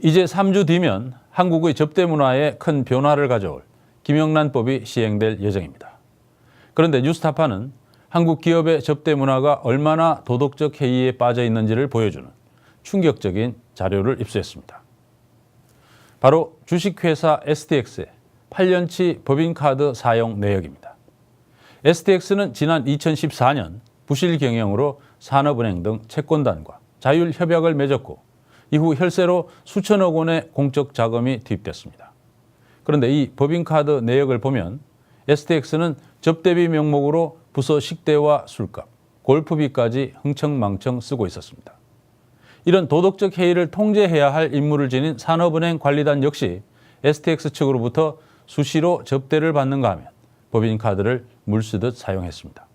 이제 3주 뒤면 한국의 접대 문화에 큰 변화를 가져올 김영란법이 시행될 예정입니다. 그런데 뉴스타파는 한국 기업의 접대 문화가 얼마나 도덕적 해이에 빠져 있는지를 보여주는 충격적인 자료를 입수했습니다. 바로 주식회사 STX의 8년치 법인카드 사용 내역입니다. STX는 지난 2014년 부실 경영으로 산업은행 등 채권단과 자율협약을 맺었고 이후 혈세로 수천억 원의 공적 자금이 투입됐습니다. 그런데 이 법인카드 내역을 보면 STX는 접대비 명목으로 부서 식대와 술값, 골프비까지 흥청망청 쓰고 있었습니다. 이런 도덕적 해이를 통제해야 할 임무를 지닌 산업은행 관리단 역시 STX 측으로부터 수시로 접대를 받는가 하면 법인카드를 물쓰듯 사용했습니다.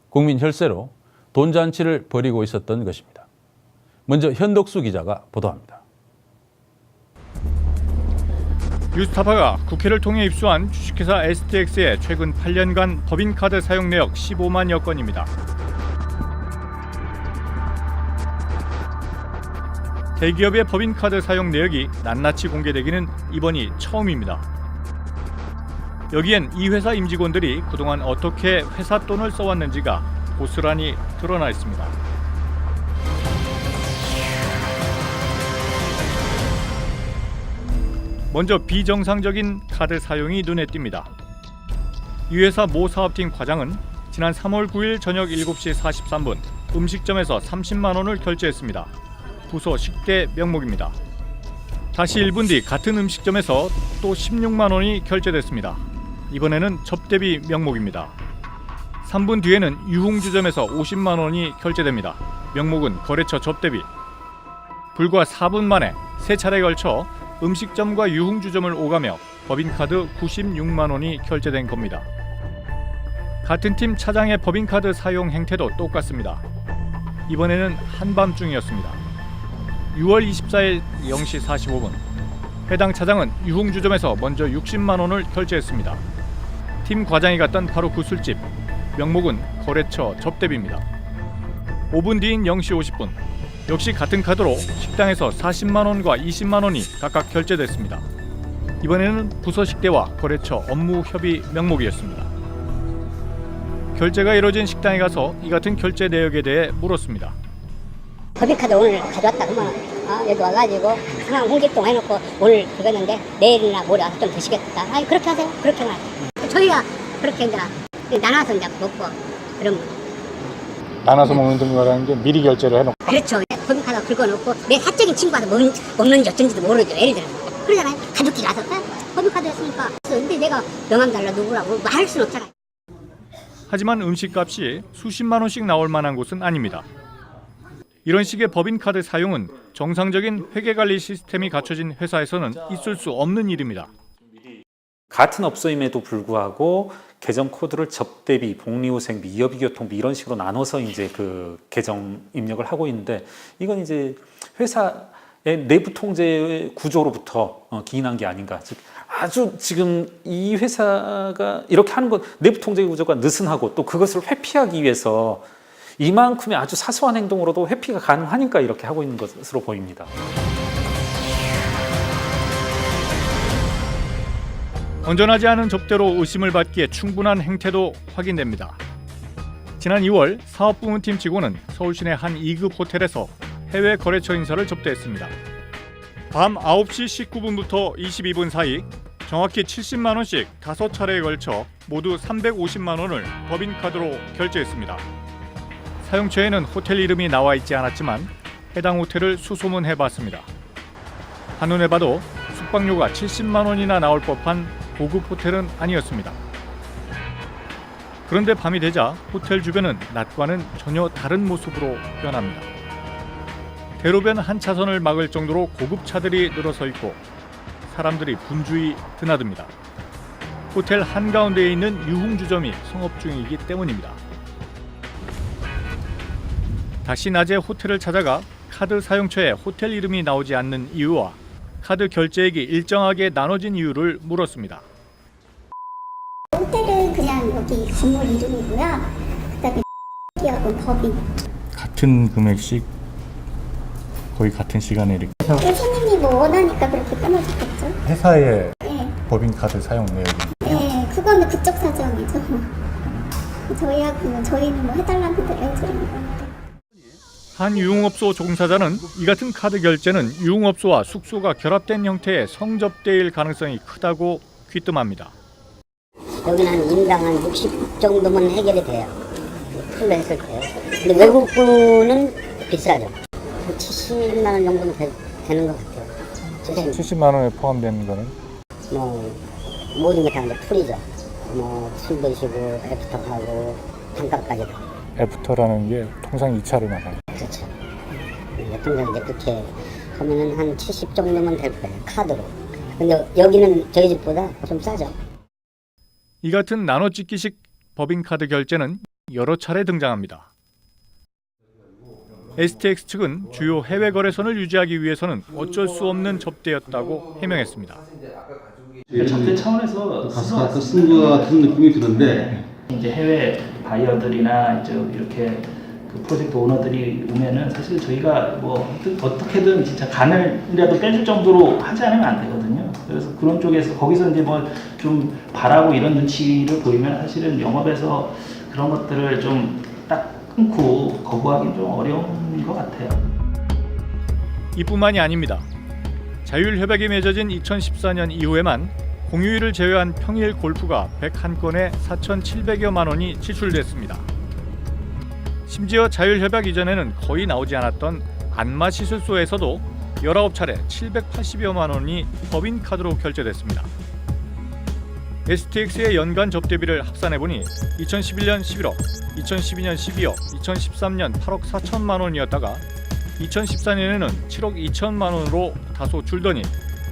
국민 혈세로 돈잔치를 벌이고 있었던 것입니다. 먼저 현덕수 기자가 보도합니다. 뉴스타파가 국회를 통해 입수한 주식회사 STX의 최근 8년간 법인카드 사용 내역 15만여 건입니다. 대기업의 법인카드 사용 내역이 낱낱이 공개되기는 이번이 처음입니다. 여기엔 이 회사 임직원들이 그동안 어떻게 회사 돈을 써왔는지가 고스란히 드러나 있습니다. 먼저 비정상적인 카드 사용이 눈에 띕니다. 이 회사 모 사업팀 과장은 지난 3월 9일 저녁 7시 43분 음식점에서 30만 원을 결제했습니다. 부서 식대 명목입니다. 다시 1분 뒤 같은 음식점에서 또 16만 원이 결제됐습니다. 이번에는 접대비 명목입니다. 3분 뒤에는 유흥주점에서 50만 원이 결제됩니다. 명목은 거래처 접대비. 불과 4분 만에 3차례에 걸쳐 음식점과 유흥주점을 오가며 법인카드 96만 원이 결제된 겁니다. 같은 팀 차장의 법인카드 사용 행태도 똑같습니다. 이번에는 한밤중이었습니다. 6월 24일 0시 45분 해당 차장은 유흥주점에서 먼저 60만 원을 결제했습니다. 팀 과장이 갔던 바로 그 술집, 명목은 거래처 접대비입니다. 5분 뒤인 0시 50분 역시 같은 카드로 식당에서 40만 원과 20만 원이 각각 결제됐습니다. 이번에는 부서 식대와 거래처 업무 협의 명목이었습니다. 결제가 이뤄진 식당에 가서 이 같은 결제 내역에 대해 물었습니다. 법인카드 오늘 가져왔다 그러면 여기 와가지고 상황 홍길동 해놓고 오늘 그거는데 내일이나 모레 와서 좀 드시겠다. 아니 그렇게 하세요. 그렇게 하세요. 저희가 그렇게 이제 나눠서 이제 먹고 그런 거. 나눠서 먹는 거라는 게 미리 결제를 해놓고. 그렇죠. 법인카드 긁어놓고 내 사적인 친구가 먹는지 어쩐지도 모르죠. 예를 들어 그러잖아요. 가족끼리 와서 법인카드 했으니까 근데 내가 명함 달라 누구라고 말 수는 없잖아요. 하지만 음식값이 수십만 원씩 나올 만한 곳은 아닙니다. 이런 식의 법인카드 사용은 정상적인 회계관리 시스템이 갖춰진 회사에서는 있을 수 없는 일입니다. 같은 업소임에도 불구하고 계정 코드를 접대비, 복리후생비, 이어비교통비 이런 식으로 나눠서 이제 그 계정 입력을 하고 있는데 이건 이제 회사의 내부 통제 구조로부터 기인한 게 아닌가. 즉 아주 지금 이 회사가 이렇게 하는 것 내부 통제 구조가 느슨하고 또 그것을 회피하기 위해서 이만큼의 아주 사소한 행동으로도 회피가 가능하니까 이렇게 하고 있는 것으로 보입니다. 건전하지 않은 접대로 의심을 받기에 충분한 행태도 확인됩니다. 지난 2월 사업부문팀 직원은 서울시내 한 2급 호텔에서 해외 거래처 인사를 접대했습니다. 밤 9시 19분부터 22분 사이 정확히 70만 원씩 5차례에 걸쳐 모두 350만 원을 법인카드로 결제했습니다. 사용처에는 호텔 이름이 나와 있지 않았지만 해당 호텔을 수소문해봤습니다. 한눈에 봐도 숙박료가 70만 원이나 나올 법한 고급 호텔은 아니었습니다. 그런데 밤이 되자 호텔 주변은 낮과는 전혀 다른 모습으로 변합니다. 대로변 한 차선을 막을 정도로 고급 차들이 늘어서 있고 사람들이 분주히 드나듭니다. 호텔 한가운데에 있는 유흥주점이 성업 중이기 때문입니다. 다시 낮에 호텔을 찾아가 카드 사용처에 호텔 이름이 나오지 않는 이유와 카드 결제액이 일정하게 나눠진 이유를 물었습니다. 호텔은 그냥 여기 건물 이름이고요. 그다음에 기업은 법인. 같은 금액씩 거의 같은 시간에 이렇게. 손님이 뭐 원하니까 그렇게 끊어줬겠죠. 회사의 네, 법인카드 사용 내역이 네, 그거는 그쪽 사정이죠. 저희는 뭐 해달라는 대로 해드리는 건데. 한 유흥업소 종사자는 이 같은 카드 결제는 유흥업소와 숙소가 결합된 형태의 성접대일 가능성이 크다고 귀뜸합니다. 여기는 한 인당 한 60 정도면 해결이 돼요. 풀로 했을 때요. 근데 외국 분은 비싸죠. 한 70만 원 정도는 되는 것 같아요. 선생님, 70만 원에 포함되는 거는 뭐 모든 게 다 이제 풀이죠. 뭐 술 드시고 애프터하고 단값까지 다. 애프터라는 게 통상 2차로 나가요. 그렇죠. 통상 이제 그렇게 하면은 한 70 정도면 될 거예요. 카드로. 근데 여기는 저희 집보다 좀 싸죠. 이 같은 나눠찍기식 법인카드 결제는 여러 차례 등장합니다. STX 측은 주요 해외 거래선을 유지하기 위해서는 어쩔 수 없는 접대였다고 해명했습니다. 접대 차원에서 가서 쓴 것 같은 느낌이 드는데 이제 해외 바이어들이나 이제 이렇게 그 프로젝트 오너들이 오면은 사실 저희가 뭐 어떻게든 진짜 간을이라도 빼줄 정도로 하지 않으면 안 되거든요. 그래서 그런 쪽에서 거기서 이제 뭐 좀 바라고 이런 눈치를 보이면 사실은 영업에서 그런 것들을 좀 딱 끊고 거부하기는 좀 어려운 것 같아요. 이뿐만이 아닙니다. 자율협약이 맺어진 2014년 이후에만 공휴일을 제외한 평일 골프가 101건에 4,700여만 원이 지출됐습니다. 심지어 자율협약 이전에는 거의 나오지 않았던 안마시술소에서도 19차례 780여만 원이 법인카드로 결제됐습니다. STX의 연간 접대비를 합산해보니 2011년 11억, 2012년 12억, 2013년 8억 4천만 원이었다가 2014년에는 7억 2천만 원으로 다소 줄더니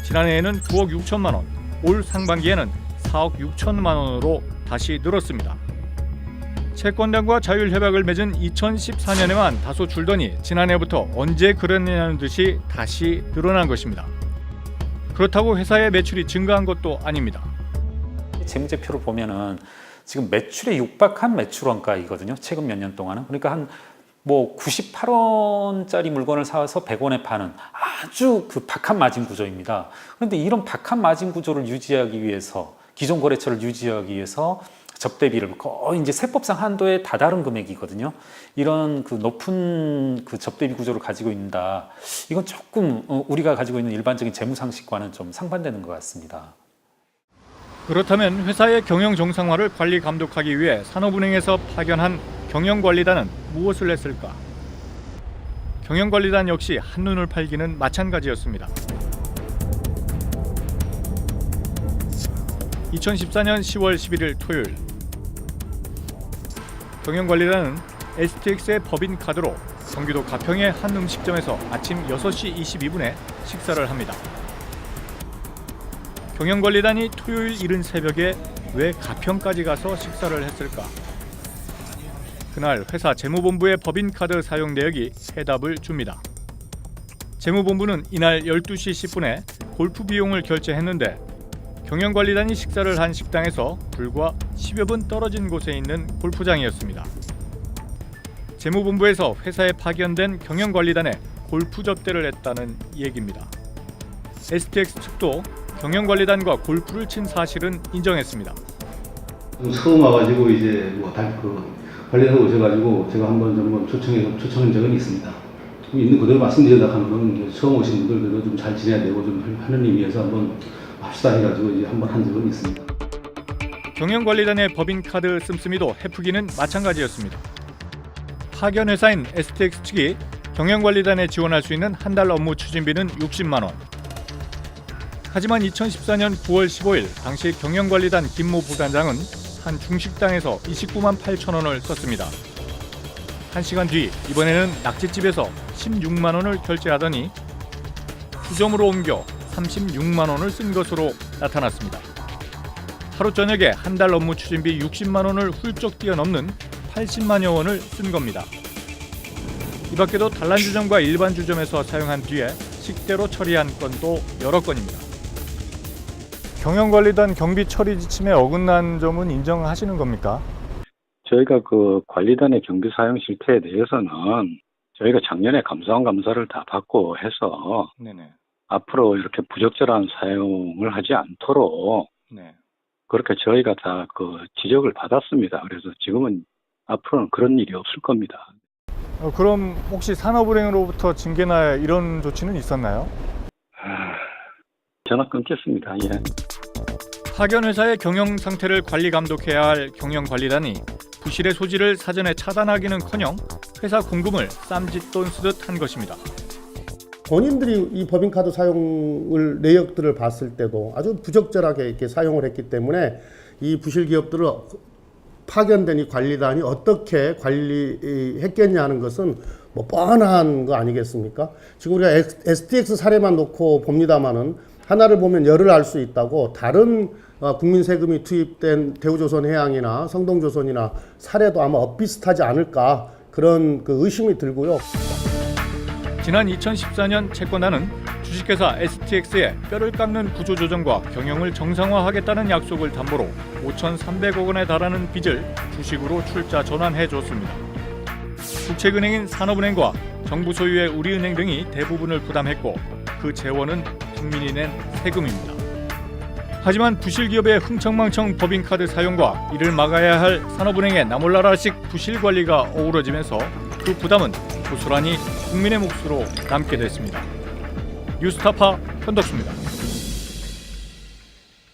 지난해에는 9억 6천만 원, 올 상반기에는 4억 6천만 원으로 다시 늘었습니다. 채권단과 자율협약을 맺은 2014년에만 다소 줄더니 지난해부터 언제 그랬냐는 듯이 다시 늘어난 것입니다. 그렇다고 회사의 매출이 증가한 것도 아닙니다. 재무제표를 보면은 지금 매출에 육박한 매출 원가이거든요. 최근 몇 년 동안은. 그러니까 한 뭐 98원짜리 물건을 사서 100원에 파는 아주 그 박한 마진 구조입니다. 그런데 이런 박한 마진 구조를 유지하기 위해서 기존 거래처를 유지하기 위해서 접대비를 거의 이제 세법상 한도에 다다른 금액이거든요. 이런 그 높은 그 접대비 구조를 가지고 있다. 이건 조금 우리가 가지고 있는 일반적인 재무 상식과는 좀 상반되는 것 같습니다. 그렇다면 회사의 경영 정상화를 관리 감독하기 위해 산업은행에서 파견한 경영관리단은 무엇을 했을까? 경영관리단 역시 한눈을 팔기는 마찬가지였습니다. 2014년 10월 11일 토요일 경영관리단은 STX의 법인카드로 경기도 가평의 한 음식점에서 아침 6시 22분에 식사를 합니다. 경영관리단이 토요일 이른 새벽에 왜 가평까지 가서 식사를 했을까? 그날 회사 재무본부의 법인카드 사용 내역이 해답을 줍니다. 재무본부는 이날 12시 10분에 골프 비용을 결제했는데 경영관리단이 식사를 한 식당에서 불과 10여 분 떨어진 곳에 있는 골프장이었습니다. 재무본부에서 회사에 파견된 경영관리단에 골프 접대를 했다는 얘기입니다. STX 측도 경영관리단과 골프를 친 사실은 인정했습니다. 처음 와가지고 이제 뭐 관리해서 오셔가지고 제가 한번 초청한 적은 있습니다. 있는 그대로 말씀드리다 하면은 처음 오신 분들도 좀 잘 지내야 되고 좀 하는 의미에서 한번 합시다 해가지고 이제 한번 한 적은 있습니다. 경영관리단의 법인카드 씀씀이도 해프기는 마찬가지였습니다. 파견 회사인 STX 측이 경영관리단에 지원할 수 있는 한 달 업무 추진비는 60만 원. 하지만 2014년 9월 15일 당시 경영관리단 김모 부단장은 한 중식당에서 29만 8천 원을 썼습니다. 1시간 뒤 이번에는 낙지집에서 16만 원을 결제하더니 수점으로 옮겨 36만 원을 쓴 것으로 나타났습니다. 하루 저녁에 한 달 업무 추진비 60만 원을 훌쩍 뛰어넘는 80만여 원을 쓴 겁니다. 이 밖에도 단란주점과 일반주점에서 사용한 뒤에 식대로 처리한 건도 여러 건입니다. 경영관리단 경비 처리 지침에 어긋난 점은 인정하시는 겁니까? 저희가 그 관리단의 경비 사용 실태에 대해서는 저희가 작년에 감사원 감사를 다 받고 해서 네네. 앞으로 이렇게 부적절한 사용을 하지 않도록 네. 그렇게 저희가 다 그 지적을 받았습니다. 그래서 지금은 앞으로는 그런 일이 없을 겁니다. 그럼 혹시 산업은행으로부터 징계나 이런 조치는 있었나요? 전화 끊겠습니다. 예. 파견 회사의 경영 상태를 관리 감독해야 할 경영관리단이 부실의 소지를 사전에 차단하기는커녕 회사 공금을 쌈짓돈 쓰듯 한 것입니다. 본인들이 이 법인카드 사용을 내역들을 봤을 때도 아주 부적절하게 이렇게 사용을 했기 때문에 이 부실 기업들을 파견된 이 관리단이 어떻게 관리했겠냐 하는 것은 뭐 뻔한 거 아니겠습니까? 지금 우리가 STX 사례만 놓고 봅니다만은 하나를 보면 열을 알 수 있다고 다른 국민 세금이 투입된 대우조선해양이나 성동조선이나 사례도 아마 엇비슷하지 않을까 그런 그 의심이 들고요. 지난 2014년 채권단은 주식회사 STX에 뼈를 깎는 구조조정과 경영을 정상화하겠다는 약속을 담보로 5,300억 원에 달하는 빚을 주식으로 출자 전환해줬습니다. 국책은행인 산업은행과 정부 소유의 우리은행 등이 대부분을 부담했고 그 재원은 국민이 낸 세금입니다. 하지만 부실기업의 흥청망청 법인카드 사용과 이를 막아야 할 산업은행의 나몰라라식 부실관리가 어우러지면서 그 부담은 고스란히 국민의 몫으로 남게 됐습니다. 뉴스타파 현덕수입니다.